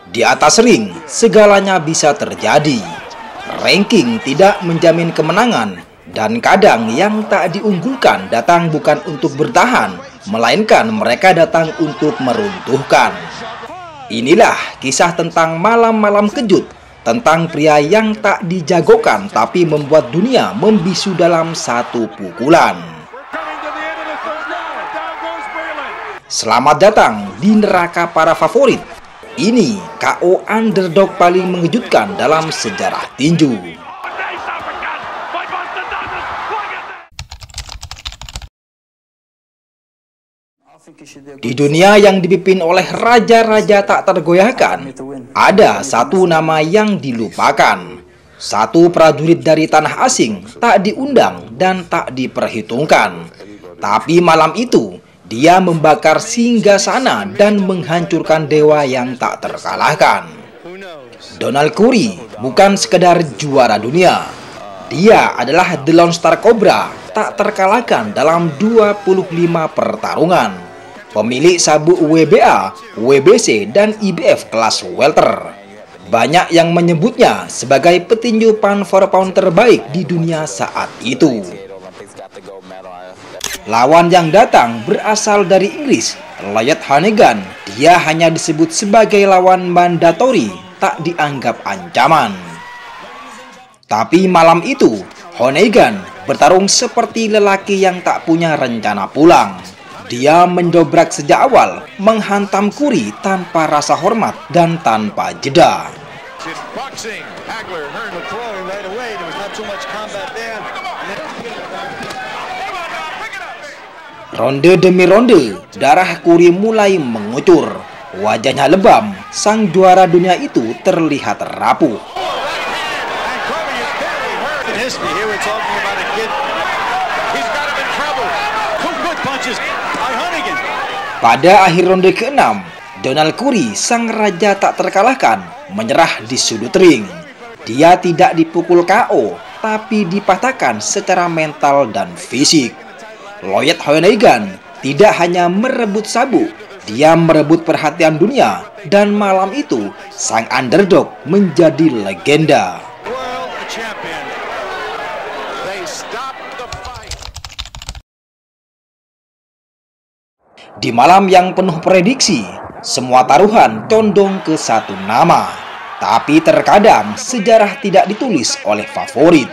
Di atas ring, segalanya bisa terjadi. Ranking tidak menjamin kemenangan, dan kadang yang tak diunggulkan datang bukan untuk bertahan, melainkan mereka datang untuk meruntuhkan. Inilah kisah tentang malam-malam kejut, tentang pria yang tak dijagokan tapi membuat dunia membisu dalam satu pukulan. Selamat datang di neraka para favorit. Ini KO underdog paling mengejutkan dalam sejarah tinju. Di dunia yang dipimpin oleh raja-raja tak tergoyahkan, ada satu nama yang dilupakan. Satu prajurit dari tanah asing tak diundang dan tak diperhitungkan. Tapi malam itu, dia membakar singgasana dan menghancurkan dewa yang tak terkalahkan. Donald Curry bukan sekedar juara dunia. Dia adalah The Lone Star Cobra, tak terkalahkan dalam 25 pertarungan. Pemilik sabuk WBA, WBC, dan IBF kelas welter. Banyak yang menyebutnya sebagai petinju pound for pound terbaik di dunia saat itu. Lawan yang datang berasal dari Inggris, Lloyd Honeyghan. Dia hanya disebut sebagai lawan mandatori, tak dianggap ancaman. Tapi malam itu, Honeyghan bertarung seperti lelaki yang tak punya rencana pulang. Dia mendobrak sejak awal, menghantam Curry tanpa rasa hormat dan tanpa jeda. Ronde demi ronde, darah Curry mulai mengucur. Wajahnya lebam, sang juara dunia itu terlihat rapuh. Pada akhir ronde ke-6, Donald Curry, sang raja tak terkalahkan, menyerah di sudut ring. Dia tidak dipukul KO, tapi dipatahkan secara mental dan fisik. Lloyd Honeyghan tidak hanya merebut sabuk, dia merebut perhatian dunia, dan malam itu sang underdog menjadi legenda. Di malam yang penuh prediksi, semua taruhan condong ke satu nama. Tapi terkadang sejarah tidak ditulis oleh favorit.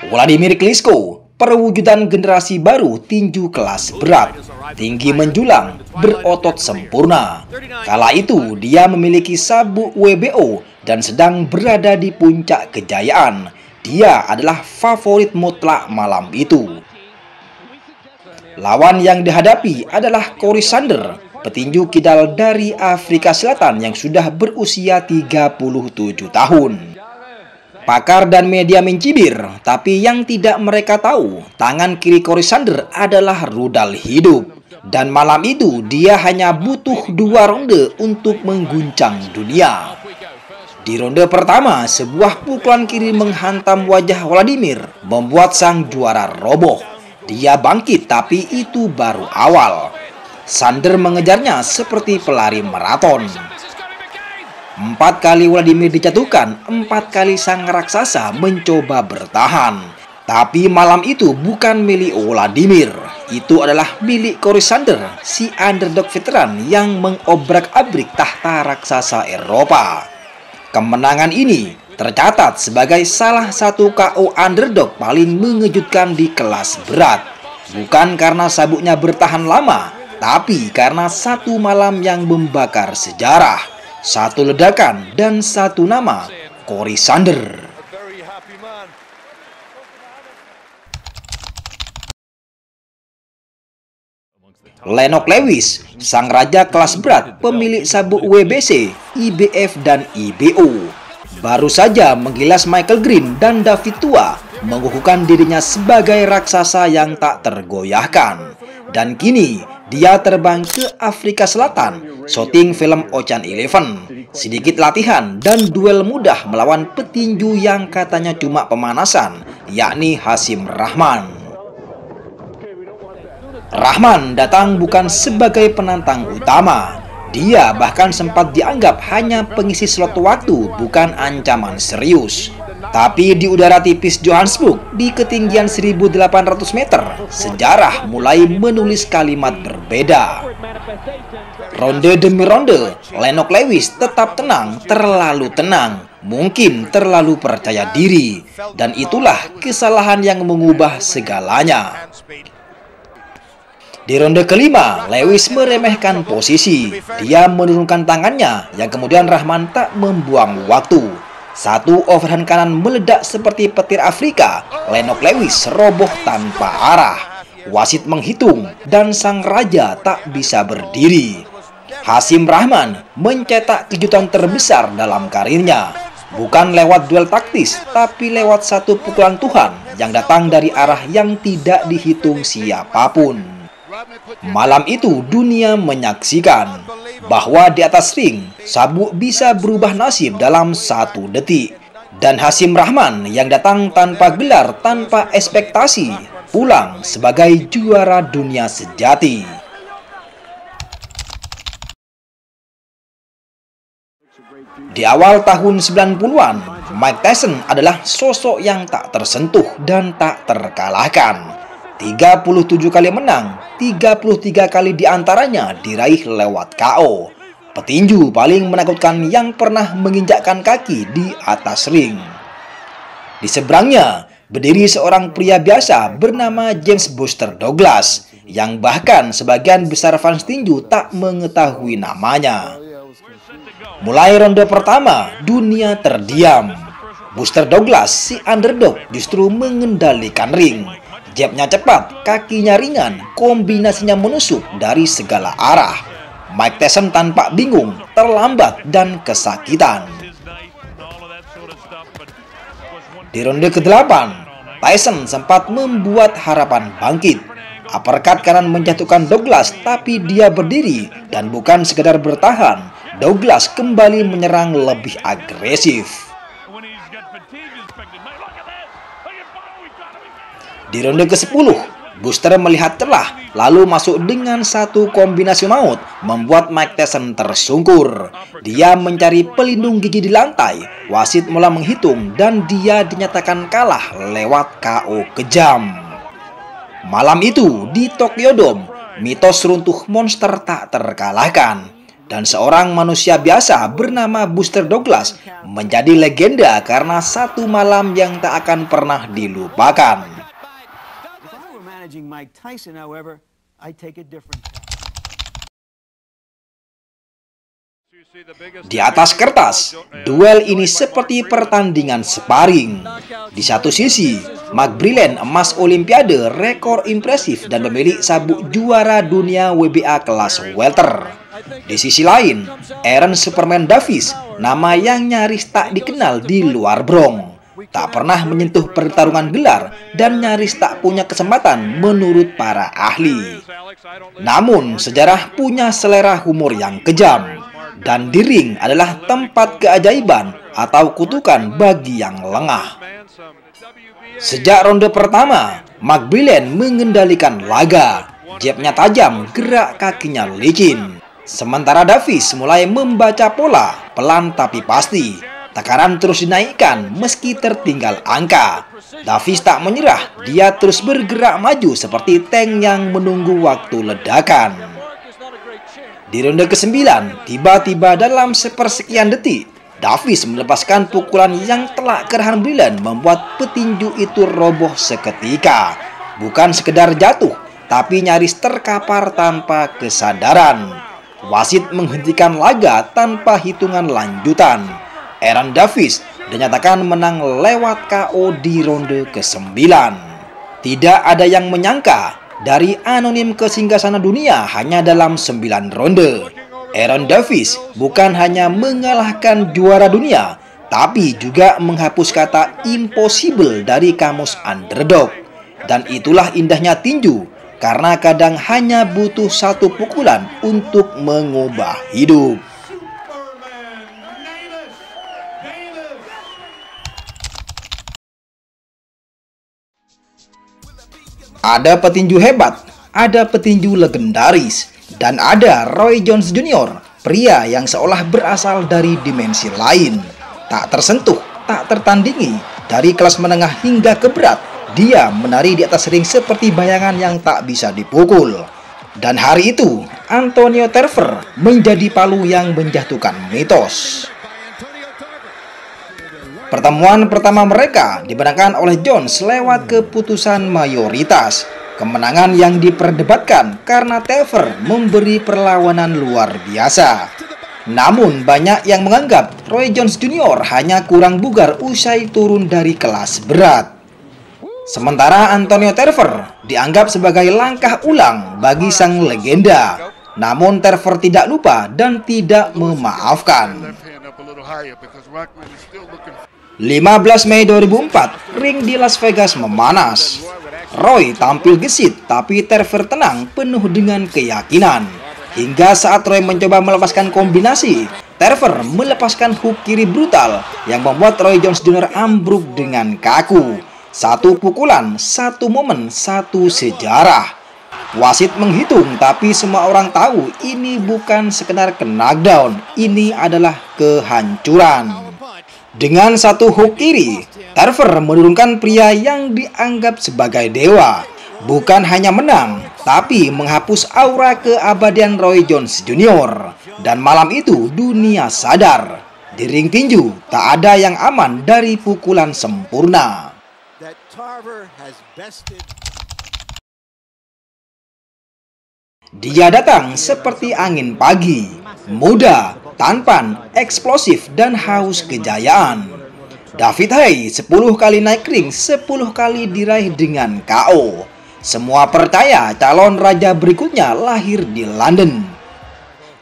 Wladimir Klitschko, perwujudan generasi baru tinju kelas berat, tinggi menjulang, berotot sempurna. Kala itu dia memiliki sabuk WBO dan sedang berada di puncak kejayaan. Dia adalah favorit mutlak malam itu. Lawan yang dihadapi adalah Cory Sanders, petinju kidal dari Afrika Selatan yang sudah berusia 37 tahun. Pakar dan media mencibir, tapi yang tidak mereka tahu, tangan kiri Cory Sanders adalah rudal hidup. Dan malam itu dia hanya butuh 2 ronde untuk mengguncang dunia. Di ronde pertama, sebuah pukulan kiri menghantam wajah Wladimir, membuat sang juara roboh. Dia bangkit, tapi itu baru awal. Sanders mengejarnya seperti pelari maraton. 4 kali Wladimir dijatuhkan, 4 kali sang raksasa mencoba bertahan. Tapi malam itu bukan milik Wladimir. Itu adalah milik Cory Sanders, si underdog veteran yang mengobrak-abrik tahta raksasa Eropa. Kemenangan ini tercatat sebagai salah satu KO underdog paling mengejutkan di kelas berat. Bukan karena sabuknya bertahan lama, tapi karena satu malam yang membakar sejarah. Satu ledakan dan satu nama, Cory Sanders. Lennox Lewis, sang raja kelas berat, pemilik sabuk WBC, IBF, dan IBO. Baru saja menggilas Michael Green dan David Tua, mengukuhkan dirinya sebagai raksasa yang tak tergoyahkan. Dan kini dia terbang ke Afrika Selatan, syuting film Ocean Eleven, sedikit latihan dan duel mudah melawan petinju yang katanya cuma pemanasan, yakni Hasim Rahman. Rahman datang bukan sebagai penantang utama. Dia bahkan sempat dianggap hanya pengisi slot waktu, bukan ancaman serius. Tapi di udara tipis Johannesburg, di ketinggian 1.800 meter, sejarah mulai menulis kalimat berbeda. Ronde demi ronde, Lennox Lewis tetap tenang, terlalu tenang, mungkin terlalu percaya diri, dan itulah kesalahan yang mengubah segalanya. Di ronde kelima, Lewis meremehkan posisi. Dia menurunkan tangannya, yang kemudian Rahman tak membuang waktu. Satu overhand kanan meledak seperti petir Afrika. Lennox Lewis roboh tanpa arah. Wasit menghitung, dan sang raja tak bisa berdiri. Hasim Rahman mencetak kejutan terbesar dalam karirnya. Bukan lewat duel taktis, tapi lewat satu pukulan Tuhan yang datang dari arah yang tidak dihitung siapapun. Malam itu dunia menyaksikan bahwa di atas ring, sabuk bisa berubah nasib dalam 1 detik. Dan Hasim Rahman yang datang tanpa gelar, tanpa ekspektasi, pulang sebagai juara dunia sejati. Di awal tahun 90-an, Mike Tyson adalah sosok yang tak tersentuh dan tak terkalahkan. 37 kali menang, 33 kali diantaranya diraih lewat KO. Petinju paling menakutkan yang pernah menginjakkan kaki di atas ring. Di seberangnya, berdiri seorang pria biasa bernama James Buster Douglas, yang bahkan sebagian besar fans tinju tak mengetahui namanya. Mulai ronde pertama, dunia terdiam. Buster Douglas, si underdog, justru mengendalikan ring. Jabnya cepat, kakinya ringan, kombinasinya menusuk dari segala arah. Mike Tyson tampak bingung, terlambat, dan kesakitan. Di ronde ke-8, Tyson sempat membuat harapan bangkit. Uppercut kanan menjatuhkan Douglas, tapi dia berdiri, dan bukan sekedar bertahan. Douglas kembali menyerang lebih agresif. Di ronde ke-10, Buster melihat celah, lalu masuk dengan satu kombinasi maut, membuat Mike Tyson tersungkur. Dia mencari pelindung gigi di lantai, wasit mulai menghitung, dan dia dinyatakan kalah lewat KO kejam. Malam itu, di Tokyo Dome, mitos runtuh monster tak terkalahkan. Dan seorang manusia biasa bernama Buster Douglas menjadi legenda karena satu malam yang tak akan pernah dilupakan. Mike Tyson, however, I take a different path. Di atas kertas, duel ini seperti pertandingan sparring. Di satu sisi, Mark Brilliant emas Olimpiade, rekor impresif dan pemilik sabuk juara dunia WBA kelas welter. Di sisi lain, Aaron Superman Davis, nama yang nyaris tak dikenal di luar Bronx. Tak pernah menyentuh pertarungan gelar dan nyaris tak punya kesempatan menurut para ahli. Namun, sejarah punya selera humor yang kejam. Dan di ring adalah tempat keajaiban atau kutukan bagi yang lengah. Sejak ronde pertama, Mark Brilliant mengendalikan laga. Jabnya tajam, gerak kakinya licin. Sementara Davis mulai membaca pola, pelan tapi pasti. Tekanan terus dinaikkan meski tertinggal angka. Davis tak menyerah, dia terus bergerak maju seperti tank yang menunggu waktu ledakan. Di ronde ke-9, tiba-tiba dalam sepersekian detik, Davis melepaskan pukulan yang telak kerahan Brilliant membuat petinju itu roboh seketika. Bukan sekedar jatuh, tapi nyaris terkapar tanpa kesadaran. Wasit menghentikan laga tanpa hitungan lanjutan. Aaron Davis dinyatakan menang lewat KO di ronde ke-9. Tidak ada yang menyangka dari anonim ke singgasana dunia hanya dalam 9 ronde. Aaron Davis bukan hanya mengalahkan juara dunia, tapi juga menghapus kata impossible dari kamus underdog. Dan itulah indahnya tinju, karena kadang hanya butuh satu pukulan untuk mengubah hidup. Ada petinju hebat, ada petinju legendaris, dan ada Roy Jones Jr., Pria yang seolah berasal dari dimensi lain, tak tersentuh, tak tertandingi, dari kelas menengah hingga ke berat, dia menari di atas ring seperti bayangan yang tak bisa dipukul. Dan hari itu, Antonio Tarver menjadi palu yang menjatuhkan mitos. Pertemuan pertama mereka dimenangkan oleh Jones lewat keputusan mayoritas. Kemenangan yang diperdebatkan karena Tarver memberi perlawanan luar biasa. Namun banyak yang menganggap Roy Jones Jr. hanya kurang bugar usai turun dari kelas berat. Sementara Antonio Tarver dianggap sebagai langkah ulang bagi sang legenda. Namun Tarver tidak lupa dan tidak memaafkan. 15 Mei 2004, ring di Las Vegas memanas. Roy tampil gesit, tapi Tarver tenang penuh dengan keyakinan. Hingga saat Roy mencoba melepaskan kombinasi, Tarver melepaskan hook kiri brutal yang membuat Roy Jones Jr. ambruk dengan kaku. Satu pukulan, satu momen, satu sejarah. Wasit menghitung, tapi semua orang tahu ini bukan sekedar knockdown, ini adalah kehancuran. Dengan satu hook kiri, Tarver menurunkan pria yang dianggap sebagai dewa. Bukan hanya menang, tapi menghapus aura keabadian Roy Jones Jr. Dan malam itu dunia sadar, di ring tinju tak ada yang aman dari pukulan sempurna. Dia datang seperti angin pagi, muda, tampan, eksplosif, dan haus kejayaan. David Haye 10 kali naik ring, 10 kali diraih dengan KO. Semua percaya calon raja berikutnya lahir di London.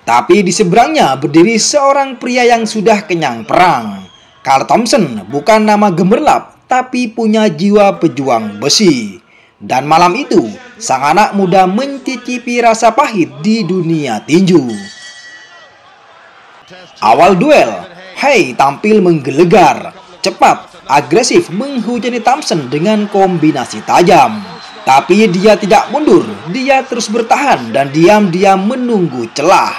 Tapi di seberangnya berdiri seorang pria yang sudah kenyang perang. Carl Thompson bukan nama gemerlap, tapi punya jiwa pejuang besi. Dan malam itu, sang anak muda mencicipi rasa pahit di dunia tinju. Awal duel, Haye tampil menggelegar, cepat, agresif menghujani Thompson dengan kombinasi tajam. Tapi dia tidak mundur, dia terus bertahan dan diam-diam menunggu celah.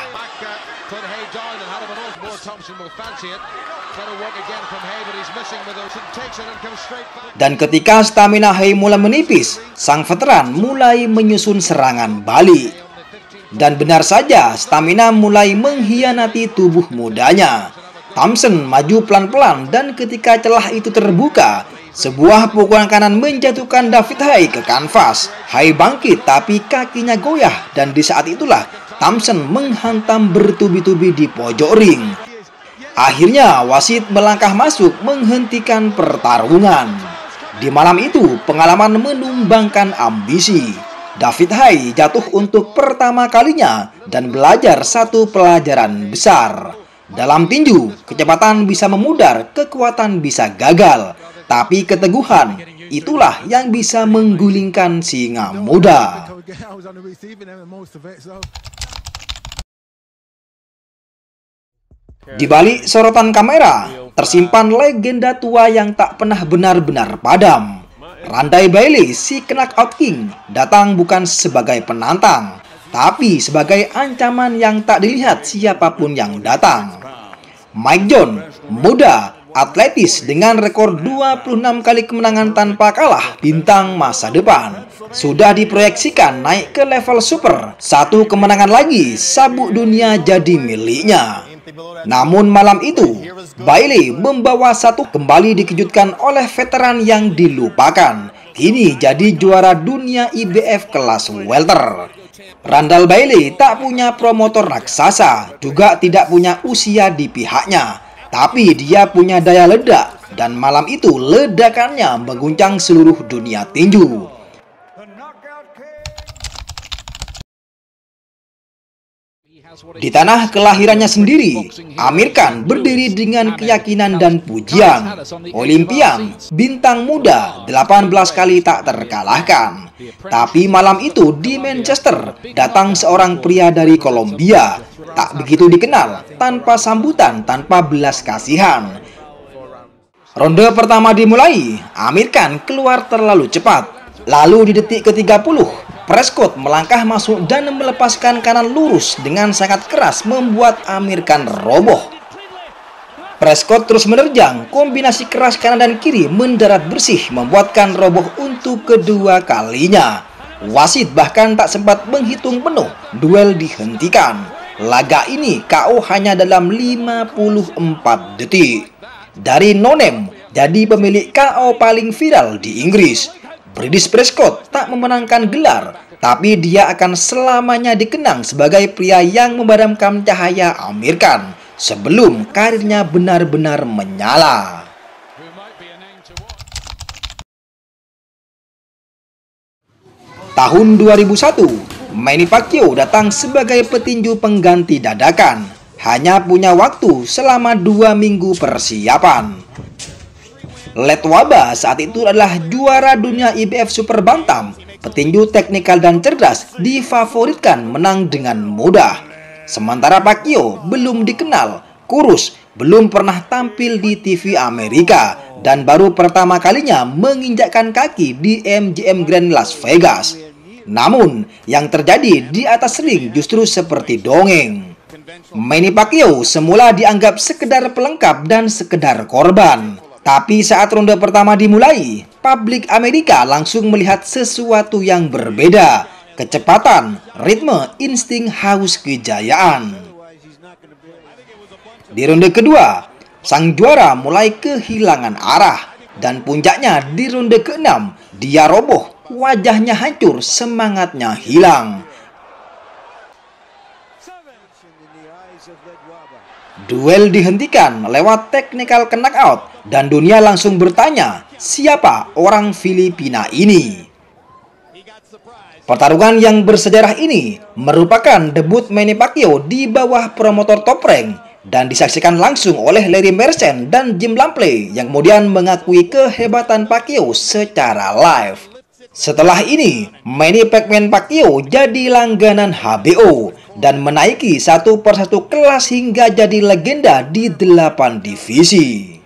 Dan ketika stamina Haye mulai menipis, sang veteran mulai menyusun serangan balik. Dan benar saja, stamina mulai mengkhianati tubuh mudanya. Thompson maju pelan-pelan dan ketika celah itu terbuka, sebuah pukulan kanan menjatuhkan David Haye ke kanvas. Haye bangkit tapi kakinya goyah dan di saat itulah Thompson menghantam bertubi-tubi di pojok ring. Akhirnya wasit melangkah masuk menghentikan pertarungan. Di malam itu pengalaman menumbangkan ambisi. David Haye jatuh untuk pertama kalinya dan belajar satu pelajaran besar. Dalam tinju, kecepatan bisa memudar, kekuatan bisa gagal. Tapi keteguhan, itulah yang bisa menggulingkan singa muda. Di balik sorotan kamera, tersimpan legenda tua yang tak pernah benar-benar padam. Randall Bailey, si knockout king, datang bukan sebagai penantang, tapi sebagai ancaman yang tak dilihat siapapun yang datang. Mike Jones, muda, atletis dengan rekor 26 kali kemenangan tanpa kalah, bintang masa depan, sudah diproyeksikan naik ke level super. Satu kemenangan lagi, sabuk dunia jadi miliknya. Namun malam itu, Bailey membawa satu kembali dikejutkan oleh veteran yang dilupakan. Kini jadi juara dunia IBF kelas welter. Randall Bailey tak punya promotor raksasa, juga tidak punya usia di pihaknya. Tapi dia punya daya ledak, dan malam itu ledakannya mengguncang seluruh dunia tinju. Di tanah kelahirannya sendiri, Amir Khan berdiri dengan keyakinan dan pujian. Olimpian, bintang muda, 18 kali tak terkalahkan. Tapi malam itu di Manchester, datang seorang pria dari Kolombia. Tak begitu dikenal, tanpa sambutan, tanpa belas kasihan. Ronde pertama dimulai, Amir Khan keluar terlalu cepat. Lalu di detik ke-30, Prescott melangkah masuk dan melepaskan kanan lurus dengan sangat keras membuat Amir Khan roboh. Prescott terus menerjang, kombinasi keras kanan dan kiri mendarat bersih membuat Khan roboh untuk kedua kalinya. Wasit bahkan tak sempat menghitung penuh, duel dihentikan. Laga ini KO hanya dalam 54 detik. Dari no-name jadi pemilik KO paling viral di Inggris. British Prescott tak memenangkan gelar, tapi dia akan selamanya dikenang sebagai pria yang memadamkan cahaya Amir Khan sebelum karirnya benar-benar menyala. Tahun 2001, Manny Pacquiao datang sebagai petinju pengganti dadakan. Hanya punya waktu selama 2 minggu persiapan. Letwaba saat itu adalah juara dunia IBF Super Bantam. Petinju teknikal dan cerdas difavoritkan menang dengan mudah. Sementara Pacquiao belum dikenal, kurus, belum pernah tampil di TV Amerika, dan baru pertama kalinya menginjakkan kaki di MGM Grand Las Vegas. Namun, yang terjadi di atas ring justru seperti dongeng. Manny Pacquiao semula dianggap sekedar pelengkap dan sekedar korban. Tapi saat ronde pertama dimulai, publik Amerika langsung melihat sesuatu yang berbeda. Kecepatan, ritme, insting haus kejayaan. Di ronde kedua, sang juara mulai kehilangan arah. Dan puncaknya di ronde ke-6, dia roboh, wajahnya hancur, semangatnya hilang. Duel dihentikan lewat technical knockout dan dunia langsung bertanya, siapa orang Filipina ini? Pertarungan yang bersejarah ini merupakan debut Manny Pacquiao di bawah promotor Top Rank dan disaksikan langsung oleh Larry Merchant dan Jim Lampley yang kemudian mengakui kehebatan Pacquiao secara live. Setelah ini, Manny Pacquiao jadi langganan HBO dan menaiki satu persatu kelas hingga jadi legenda di 8 divisi.